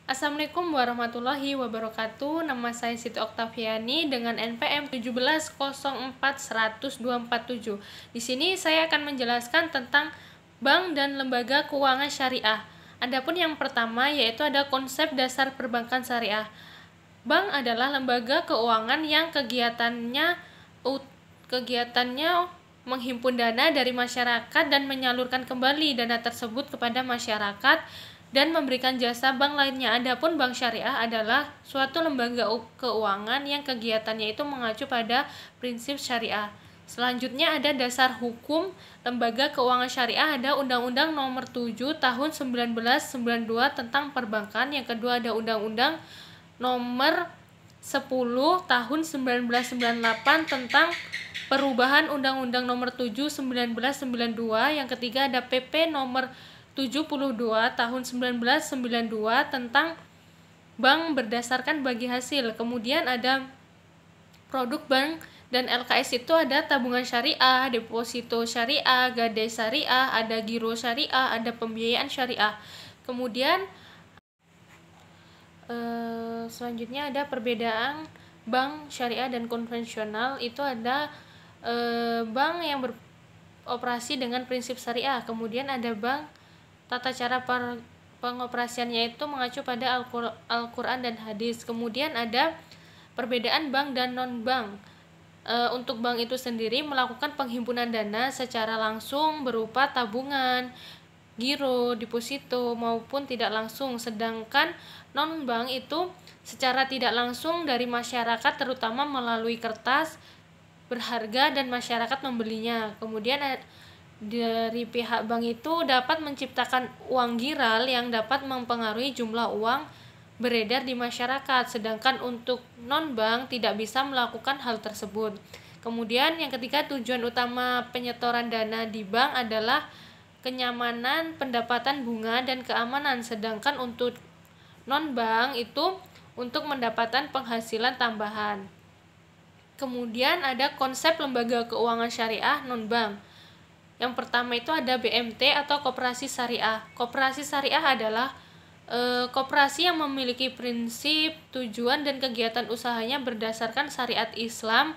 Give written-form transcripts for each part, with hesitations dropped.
Assalamualaikum warahmatullahi wabarakatuh. Nama saya Siti Oktaviani dengan NPM 1704104147. Di sini saya akan menjelaskan tentang bank dan lembaga keuangan syariah. Adapun yang pertama yaitu ada konsep dasar perbankan syariah. Bank adalah lembaga keuangan yang kegiatannya menghimpun dana dari masyarakat dan menyalurkan kembali dana tersebut kepada masyarakat dan memberikan jasa bank lainnya. Adapun bank syariah adalah suatu lembaga keuangan yang kegiatannya itu mengacu pada prinsip syariah. Selanjutnya ada dasar hukum lembaga keuangan syariah, ada Undang-Undang Nomor 7 Tahun 1992 tentang perbankan. Yang kedua ada Undang-Undang Nomor 10 Tahun 1998 tentang perubahan Undang-Undang Nomor 7 1992. Yang ketiga ada PP Nomor 72 Tahun 1992 tentang bank berdasarkan bagi hasil. Kemudian ada produk bank dan LKS itu ada tabungan syariah, deposito syariah, gadai syariah, ada giro syariah, ada pembiayaan syariah. Kemudian selanjutnya ada perbedaan bank syariah dan konvensional. Itu ada bank yang beroperasi dengan prinsip syariah. Kemudian ada bank tata cara pengoperasiannya itu mengacu pada Al-Quran dan hadis. Kemudian ada perbedaan bank dan non-bank. Untuk bank itu sendiri melakukan penghimpunan dana secara langsung berupa tabungan, giro, deposito maupun tidak langsung. Sedangkan non-bank itu secara tidak langsung dari masyarakat, terutama melalui kertas berharga dan masyarakat membelinya. Kemudian dari pihak bank itu dapat menciptakan uang giral yang dapat mempengaruhi jumlah uang beredar di masyarakat, sedangkan untuk non-bank tidak bisa melakukan hal tersebut. Kemudian yang ketiga, tujuan utama penyetoran dana di bank adalah kenyamanan, pendapatan bunga, dan keamanan, sedangkan untuk non-bank itu untuk mendapatkan penghasilan tambahan. Kemudian ada konsep lembaga keuangan syariah non-bank. Yang pertama itu ada BMT atau koperasi syariah. Koperasi syariah adalah koperasi yang memiliki prinsip, tujuan, dan kegiatan usahanya berdasarkan syariat Islam,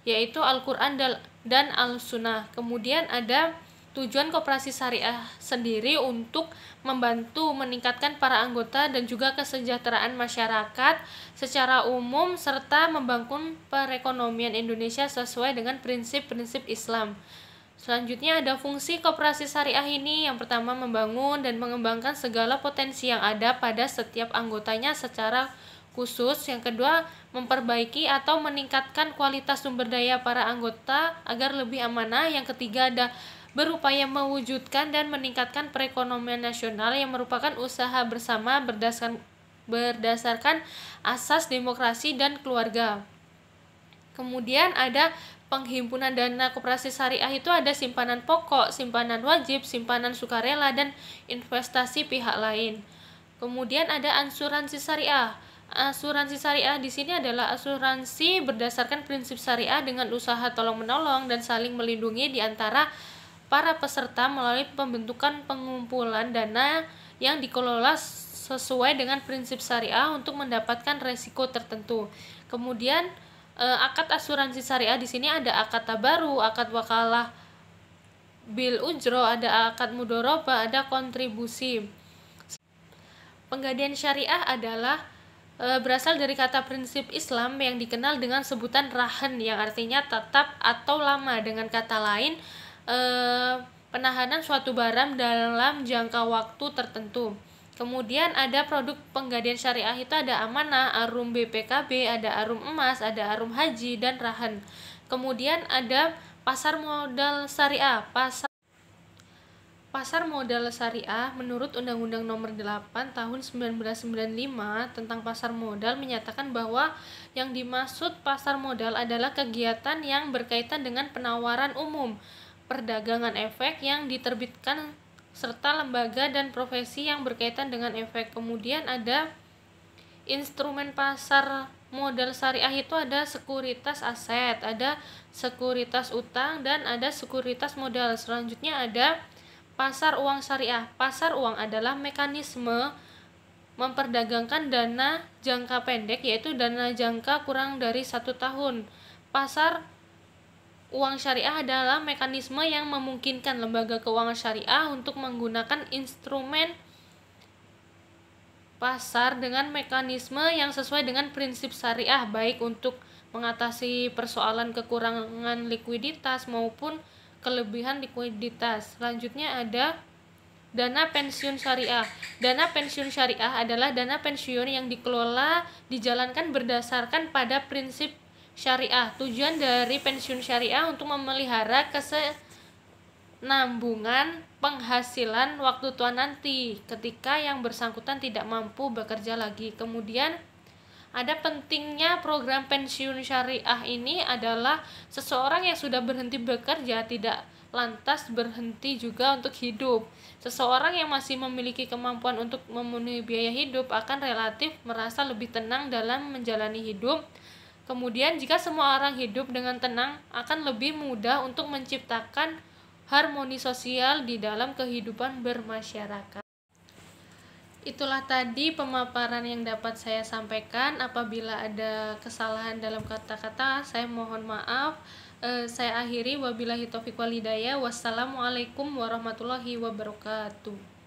yaitu Al-Quran dan Al-Sunnah. Kemudian ada tujuan koperasi syariah sendiri untuk membantu meningkatkan para anggota dan juga kesejahteraan masyarakat secara umum serta membangun perekonomian Indonesia sesuai dengan prinsip-prinsip Islam. Selanjutnya ada fungsi koperasi syariah ini. Yang pertama, membangun dan mengembangkan segala potensi yang ada pada setiap anggotanya secara khusus. Yang kedua, memperbaiki atau meningkatkan kualitas sumber daya para anggota agar lebih amanah. Yang ketiga ada berupaya mewujudkan dan meningkatkan perekonomian nasional yang merupakan usaha bersama berdasarkan asas demokrasi dan keluarga. Kemudian ada penghimpunan dana koperasi syariah itu ada simpanan pokok, simpanan wajib, simpanan sukarela, dan investasi pihak lain. Kemudian ada asuransi syariah. Asuransi syariah di sini adalah asuransi berdasarkan prinsip syariah dengan usaha tolong-menolong dan saling melindungi di antara para peserta melalui pembentukan pengumpulan dana yang dikelola sesuai dengan prinsip syariah untuk mendapatkan resiko tertentu. Kemudian akad asuransi syariah di sini ada akad tabaru, akad wakalah bil ujro, ada akad mudoroba, ada kontribusi. Penggadaian syariah adalah berasal dari kata prinsip Islam yang dikenal dengan sebutan rahan yang artinya tetap atau lama. Dengan kata lain, penahanan suatu barang dalam jangka waktu tertentu. Kemudian ada produk penggadaian syariah itu ada amanah, arum BPKB, ada arum emas, ada arum haji, dan rahan. Kemudian ada pasar modal syariah. Pasar modal syariah menurut Undang-Undang Nomor 8 Tahun 1995 tentang pasar modal menyatakan bahwa yang dimaksud pasar modal adalah kegiatan yang berkaitan dengan penawaran umum, perdagangan efek yang diterbitkan serta lembaga dan profesi yang berkaitan dengan efek. Kemudian ada instrumen pasar modal syariah itu ada sekuritas aset, ada sekuritas utang, dan ada sekuritas modal. Selanjutnya ada pasar uang syariah. Pasar uang adalah mekanisme memperdagangkan dana jangka pendek, yaitu dana jangka kurang dari 1 tahun. Pasar uang syariah adalah mekanisme yang memungkinkan lembaga keuangan syariah untuk menggunakan instrumen pasar dengan mekanisme yang sesuai dengan prinsip syariah, baik untuk mengatasi persoalan kekurangan likuiditas maupun kelebihan likuiditas. Selanjutnya ada dana pensiun syariah. Dana pensiun syariah adalah dana pensiun yang dikelola, dijalankan berdasarkan pada prinsip syariah. Tujuan dari pensiun syariah untuk memelihara kesenambungan penghasilan waktu tua nanti ketika yang bersangkutan tidak mampu bekerja lagi. Kemudian ada pentingnya program pensiun syariah ini adalah seseorang yang sudah berhenti bekerja tidak lantas berhenti juga untuk hidup. Seseorang yang masih memiliki kemampuan untuk memenuhi biaya hidup akan relatif merasa lebih tenang dalam menjalani hidup. Kemudian jika semua orang hidup dengan tenang, akan lebih mudah untuk menciptakan harmoni sosial di dalam kehidupan bermasyarakat. Itulah tadi pemaparan yang dapat saya sampaikan. Apabila ada kesalahan dalam kata-kata, saya mohon maaf. Saya akhiri, wabillahi taufiq wal hidayah. Wassalamualaikum warahmatullahi wabarakatuh.